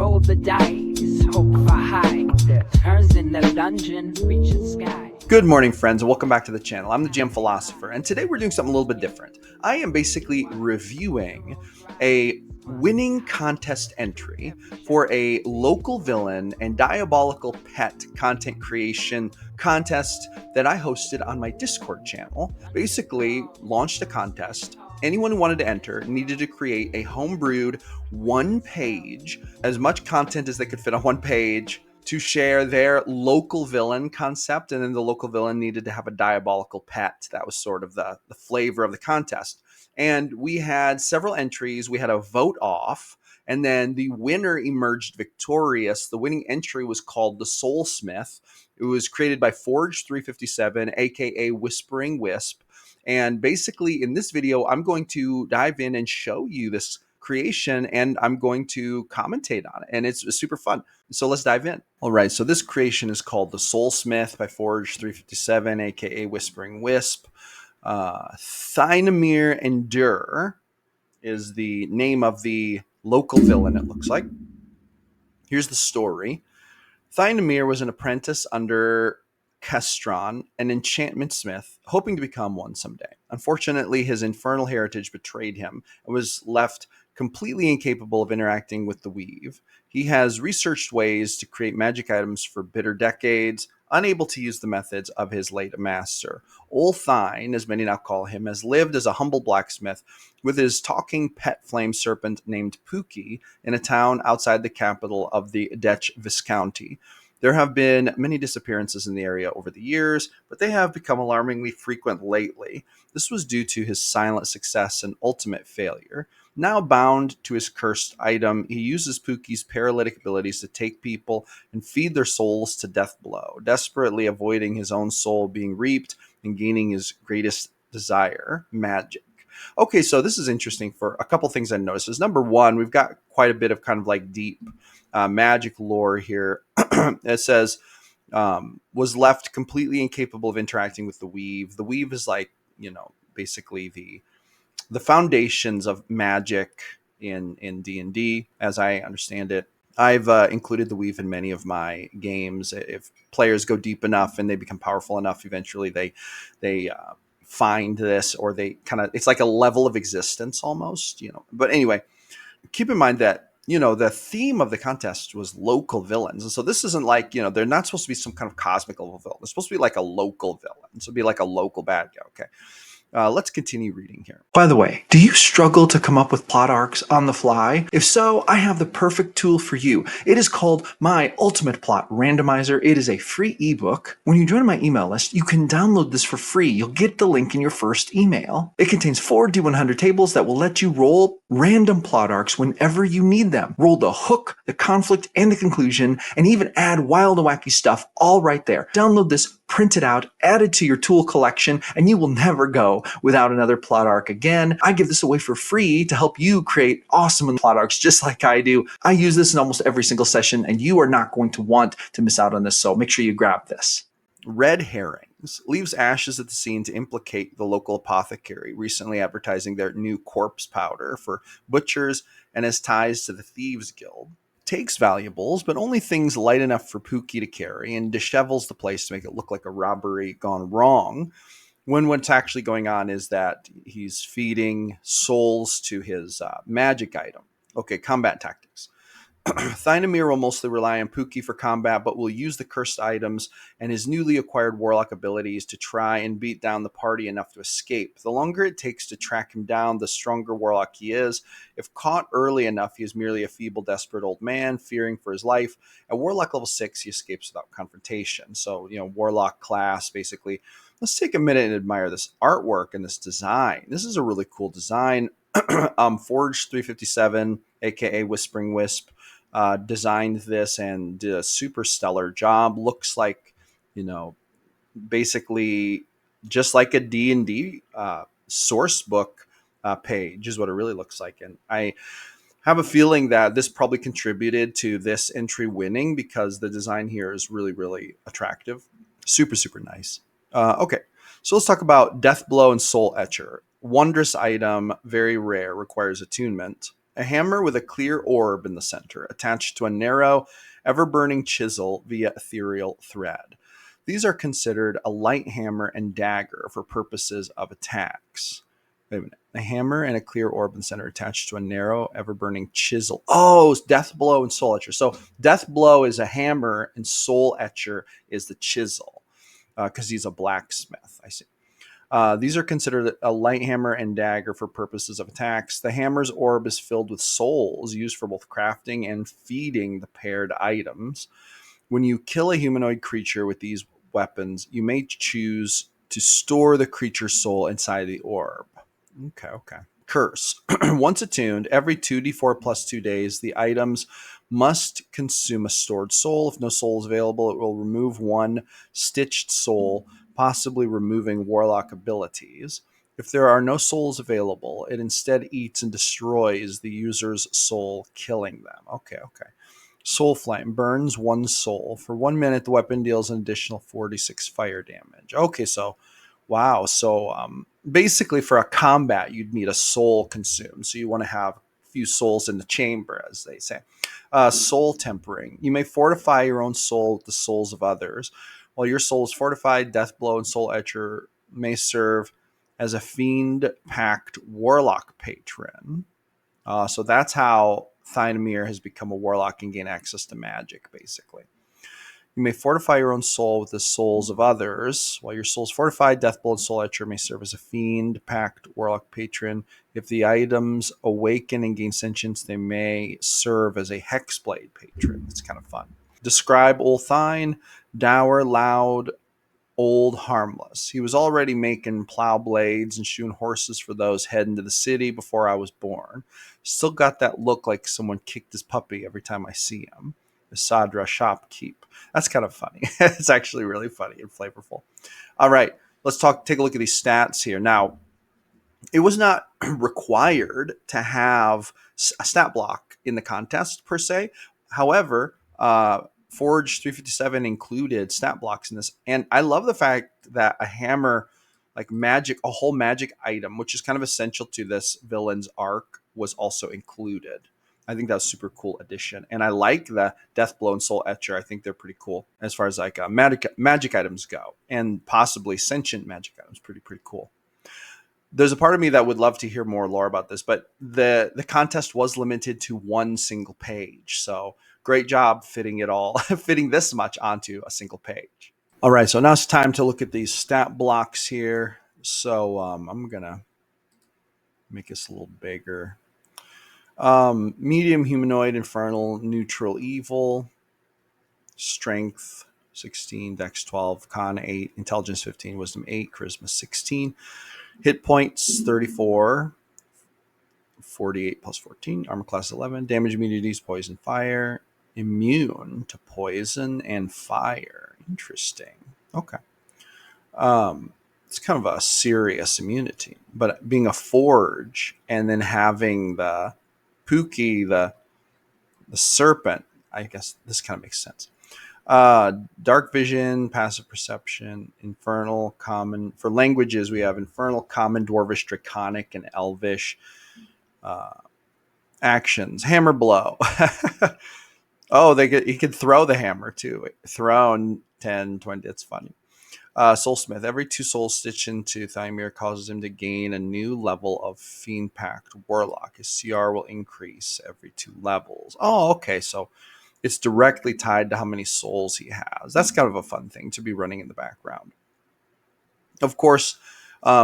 roll the dice, hope for high. Turns in the dungeon, reaching sky. Good morning, friends, and welcome back to the channel. I'm the GM Philosopher, and today we're doing something a little bit different. I am basically reviewing a winning contest entry for a local villain and diabolical pet content creation contest that I hosted on my Discord channel. Basically, launched a contest. Anyone who wanted to enter needed to create a homebrewed one page, as much content as they could fit on one page, to share their local villain concept, and then the local villain needed to have a diabolical pet. That was sort of the flavor of the contest. And we had several entries. We had a vote off, and then the winner emerged victorious. The winning entry was called the Soulsmith. It was created by Forge357, aka Whispering Wisp. And basically in this video, I'm going to dive in and show you this creation, and I'm going to commentate on it, and it's super fun. So let's dive in. All right, so this creation is called the Soulsmith by Forge357, aka Whispering Wisp. Thynomir Endure is the name of the local villain, it looks like. Here's the story. Thynomir was an apprentice under Kestron, an enchantment smith, hoping to become one someday. Unfortunately, his infernal heritage betrayed him and was left completely incapable of interacting with the weave. He has researched ways to create magic items for bitter decades, unable to use the methods of his late master. Old Thine, as many now call him, has lived as a humble blacksmith with his talking pet flame serpent named Pookie in a town outside the capital of the Dutch Viscounty. There have been many disappearances in the area over the years, but they have become alarmingly frequent lately. This was due to his silent success and ultimate failure. Now bound to his cursed item, he uses Pookie's paralytic abilities to take people and feed their souls to death below, desperately avoiding his own soul being reaped and gaining his greatest desire, magic. Okay, so this is interesting for a couple things I noticed. Is number one, we've got quite a bit of kind of like deep magic lore here. It says, was left completely incapable of interacting with the weave. The weave is like, basically the foundations of magic in D&D, as I understand it. I've included the weave in many of my games. If players go deep enough and they become powerful enough, eventually they find this, or they kind of, it's like a level of existence almost, But anyway, keep in mind that, the theme of the contest was local villains. And so this isn't like, they're not supposed to be some kind of cosmic level villain. They're supposed to be like a local villain. So it'd be like a local bad guy. Okay. Let's continue reading here. By the way, do you struggle to come up with plot arcs on the fly? If so, I have the perfect tool for you. It is called My Ultimate Plot Randomizer. It is a free ebook. When you join my email list, you can download this for free. You'll get the link in your first email. It contains 4 D100 tables that will let you roll random plot arcs whenever you need them. Roll the hook, the conflict, and the conclusion, and even add wild and wacky stuff all right there. Download this, print it out, add it to your tool collection, and you will never go without another plot arc again. I give this away for free to help you create awesome plot arcs just like I do. I use this in almost every single session, and you are not going to want to miss out on this, so make sure you grab this. Red Herrings leaves ashes at the scene to implicate the local apothecary, recently advertising their new corpse powder for butchers and has ties to the Thieves Guild. Takes valuables, but only things light enough for Pookie to carry, and dishevels the place to make it look like a robbery gone wrong, when what's actually going on is that he's feeding souls to his magic item. Okay, combat tactics. Thynomir will mostly rely on Pookie for combat, but will use the cursed items and his newly acquired warlock abilities to try and beat down the party enough to escape. The longer it takes to track him down, the stronger warlock he is. If caught early enough, he is merely a feeble, desperate old man, fearing for his life. At warlock level 6, he escapes without confrontation. So, warlock class, basically. Let's take a minute and admire this artwork and this design. This is a really cool design. Forge357, aka Whispering Wisp, designed this and did a super stellar job. Looks like, basically just like a D&D source book page is what it really looks like. And I have a feeling that this probably contributed to this entry winning, because the design here is really, really attractive. Super, super nice. Okay, so let's talk about Death Blow and Soul Etcher. Wondrous item, very rare, requires attunement. A hammer with a clear orb in the center, attached to a narrow, ever burning chisel via ethereal thread. These are considered a light hammer and dagger for purposes of attacks. Wait a minute. A hammer and a clear orb in the center attached to a narrow, ever burning chisel. Oh, it's Death Blow and Soul Etcher. So Death Blow is a hammer and Soul Etcher is the chisel because he's a blacksmith. I see. These are considered a light hammer and dagger for purposes of attacks. The hammer's orb is filled with souls used for both crafting and feeding the paired items. When you kill a humanoid creature with these weapons, you may choose to store the creature's soul inside the orb. Okay. Curse. Once attuned, every 2d4 plus 2 days, the items must consume a stored soul. If no soul is available, it will remove one stitched soul, possibly removing warlock abilities. If there are no souls available, it instead eats and destroys the user's soul, killing them. Okay. Soul Flame burns one soul. For 1 minute, the weapon deals an additional 46 fire damage. Okay, so wow. So basically, for a combat, you'd need a soul consumed. So you want to have a few souls in the chamber, as they say. Soul Tempering. You may fortify your own soul with the souls of others. While your soul is fortified, Death Blow and Soul Etcher may serve as a fiend-packed warlock patron. So that's how Thynomir has become a warlock and gain access to magic, basically. You may fortify your own soul with the souls of others. While your soul is fortified, Deathblow and Soul Etcher may serve as a fiend-packed warlock patron. If the items awaken and gain sentience, they may serve as a hexblade patron. It's kind of fun. Describe Old Thine, dour, loud, old, harmless. He was already making plow blades and shoeing horses for those heading to the city before I was born. Still got that look like someone kicked his puppy every time I see him. The Sadra shopkeep. That's kind of funny. It's actually really funny and flavorful. All right, let's take a look at these stats here. Now, it was not required to have a stat block in the contest per se. However, Forge 357 included stat blocks in this. And I love the fact that a hammer, like magic, a whole magic item, which is kind of essential to this villain's arc, was also included. I think that's a super cool addition. And I like the Death Blow and Soul Etcher. I think they're pretty cool as far as like magic items go. And possibly sentient magic items. Pretty cool. There's a part of me that would love to hear more lore about this, but the contest was limited to one single page. So great job fitting it all, fitting this much onto a single page. All right, so now it's time to look at these stat blocks here. So I'm going to make this a little bigger. Medium, humanoid, infernal, neutral, evil, strength 16, dex 12, con 8, intelligence 15, wisdom 8, charisma 16, hit points 34, 48 plus 14, armor class 11, damage immunities, poison, fire, immune to poison and fire. Interesting. Okay. It's kind of a serious immunity, but being a forge and then having the Pookie, the serpent, I guess this kind of makes sense. Dark vision, passive perception, infernal, common. For languages, we have infernal, common, dwarvish, draconic, and elvish. Actions, hammer blow. Oh, he could throw the hammer too. Thrown 10, 20. It's funny. Soulsmith. Every 2 souls stitched into Thynomir causes him to gain a new level of Fiend-Pact Warlock. His CR will increase every 2 levels. Oh, okay. So it's directly tied to how many souls he has. That's kind of a fun thing to be running in the background. Of course,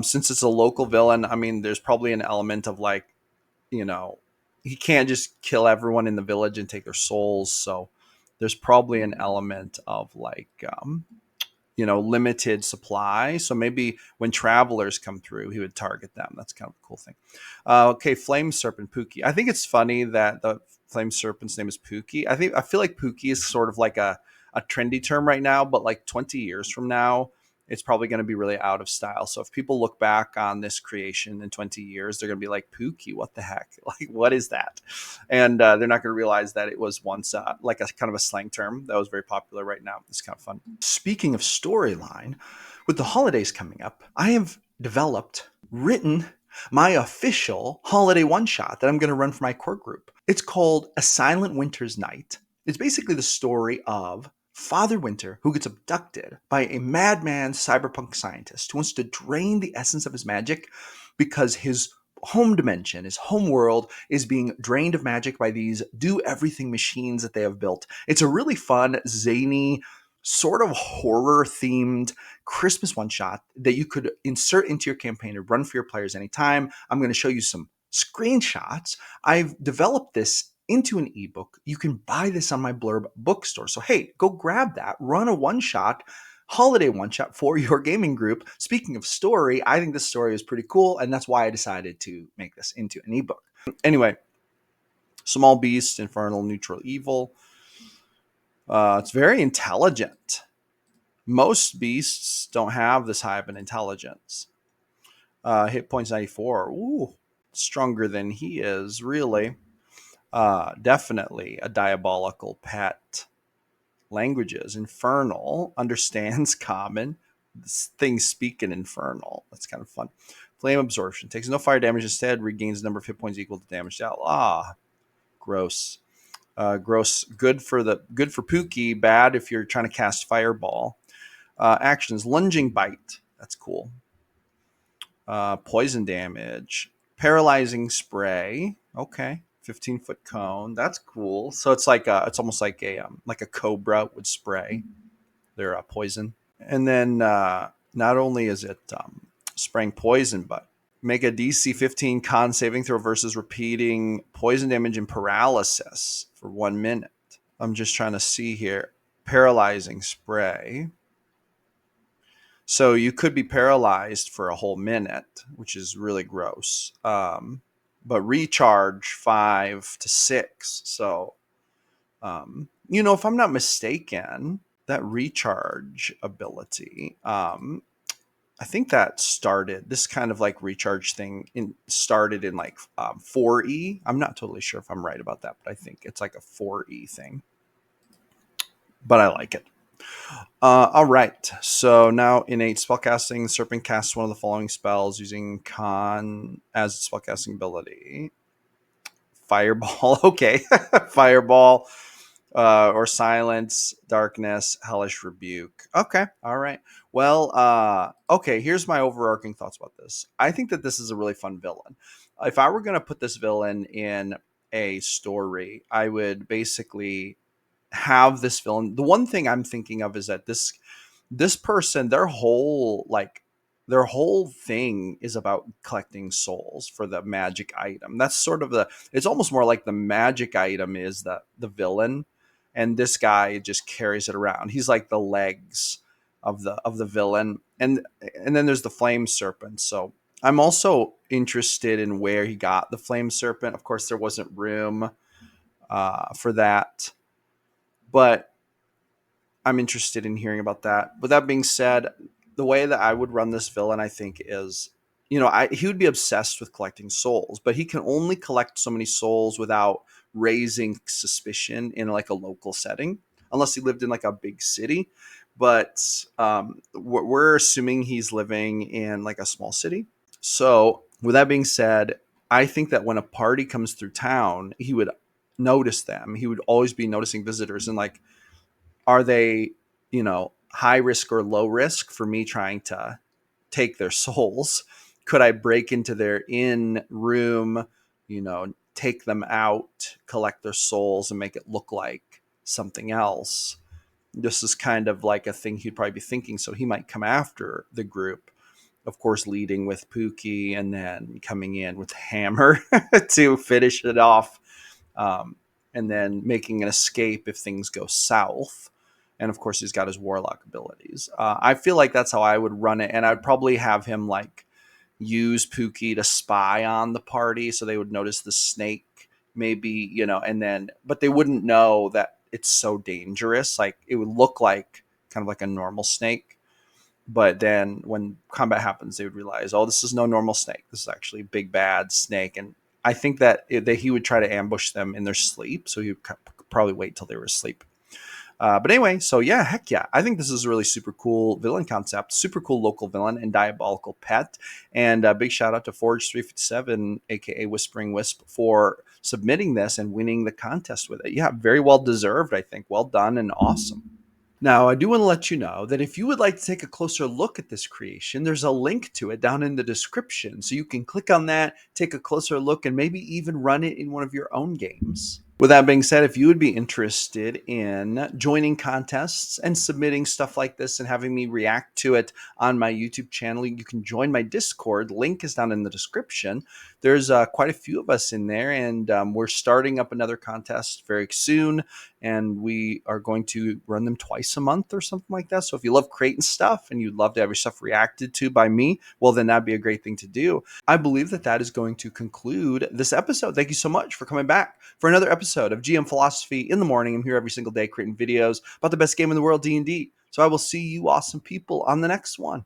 since it's a local villain, I mean, there's probably an element of like, he can't just kill everyone in the village and take their souls. So there's probably an element of like, limited supply. So maybe when travelers come through, he would target them. That's kind of a cool thing. Okay, Flame Serpent Pookie. I think it's funny that the Flame Serpent's name is Pookie. I feel like Pookie is sort of like a trendy term right now, but like 20 years from now, it's probably going to be really out of style. So if people look back on this creation in 20 years, they're going to be like, Pookie, what the heck? Like, what is that? And they're not going to realize that it was once like a kind of a slang term that was very popular right now. It's kind of fun. Speaking of storyline, with the holidays coming up, I have written my official holiday one-shot that I'm going to run for my core group. It's called A Silent Winter's Night. It's basically the story of Father Winter, who gets abducted by a madman cyberpunk scientist who wants to drain the essence of his magic because his home dimension, his home world, is being drained of magic by these do-everything machines that they have built. It's a really fun, zany, sort of horror-themed Christmas one-shot that you could insert into your campaign and run for your players anytime. I'm going to show you some screenshots. I've developed this into an ebook. You can buy this on my Blurb bookstore. So hey, go grab that, run a one-shot, holiday one-shot for your gaming group. Speaking of story, I think this story is pretty cool, and that's why I decided to make this into an ebook. Anyway, small beast, infernal, neutral, evil. It's very intelligent. Most beasts don't have this high of an intelligence. Hit points 94. Ooh, stronger than he is, really. Definitely a diabolical pet. Languages. Infernal. Understands common. Things speak in infernal. That's kind of fun. Flame absorption. Takes no fire damage. Instead, regains the number of hit points equal to damage dealt. Gross. Gross. Good for Pookie. Bad if you're trying to cast fireball. Actions. Lunging bite. That's cool. Poison damage. Paralyzing spray. Okay. 15-foot cone. That's cool. So it's it's almost like a cobra would spray their poison. And then not only is it spraying poison, but make a DC 15 con saving throw versus repeating poison damage and paralysis for 1 minute. I'm just trying to see here. Paralyzing spray. So you could be paralyzed for a whole minute, which is really gross. But recharge 5 to 6. So, if I'm not mistaken, that recharge ability, I think that started, this kind of like recharge thing started in 4E. I'm not totally sure if I'm right about that, but I think it's like a 4E thing. But I like it. All right. So now innate spellcasting. Serpent casts one of the following spells using con as a spellcasting ability. Fireball. Okay. Fireball. Or silence, darkness, hellish rebuke. Okay. All right. Well, okay. Here's my overarching thoughts about this. I think that this is a really fun villain. If I were going to put this villain in a story, I would basically have this villain. The one thing I'm thinking of is that this person, their whole thing is about collecting souls for the magic item. That's sort of it's almost more like the magic item is the villain, and this guy just carries it around. He's like the legs of the villain, and then there's the flame serpent. So I'm also interested in where he got the flame serpent. Of course, there wasn't room for that, but I'm interested in hearing about that. With that being said, the way that I would run this villain, I think, is, he would be obsessed with collecting souls, but he can only collect so many souls without raising suspicion in like a local setting, unless he lived in like a big city. But we're assuming he's living in like a small city. So with that being said, I think that when a party comes through town, he would notice them. He would always be noticing visitors and like, are they, high risk or low risk for me trying to take their souls? Could I break into their inn room, take them out, collect their souls, and make it look like something else? This is kind of like a thing he'd probably be thinking. So he might come after the group, of course, leading with Pookie and then coming in with Hammer to finish it off, and then making an escape if things go south. And of course, he's got his warlock abilities. I feel like that's how I would run it. And I'd probably have him like use Pookie to spy on the party. So they would notice the snake maybe, but they wouldn't know that it's so dangerous. Like it would look like kind of like a normal snake. But then when combat happens, they would realize, oh, this is no normal snake. This is actually a big, bad snake. And I think that he would try to ambush them in their sleep. So he would probably wait till they were asleep. But anyway, so yeah, heck yeah. I think this is a really super cool villain concept, super cool local villain and diabolical pet. And a big shout out to Forge357, aka Whispering Wisp, for submitting this and winning the contest with it. Yeah, very well deserved, I think. Well done and awesome. Now, I do want to let you know that if you would like to take a closer look at this creation, there's a link to it down in the description. So you can click on that, take a closer look, and maybe even run it in one of your own games. With that being said, if you would be interested in joining contests and submitting stuff like this and having me react to it on my YouTube channel, you can join my Discord. Link is down in the description. There's quite a few of us in there, and we're starting up another contest very soon, and we are going to run them twice a month or something like that. So if you love creating stuff and you'd love to have your stuff reacted to by me, well, then that'd be a great thing to do. I believe that that is going to conclude this episode. Thank you so much for coming back for another episode of GM Philosophy in the Morning. I'm here every single day creating videos about the best game in the world, D&D. So I will see you awesome people on the next one.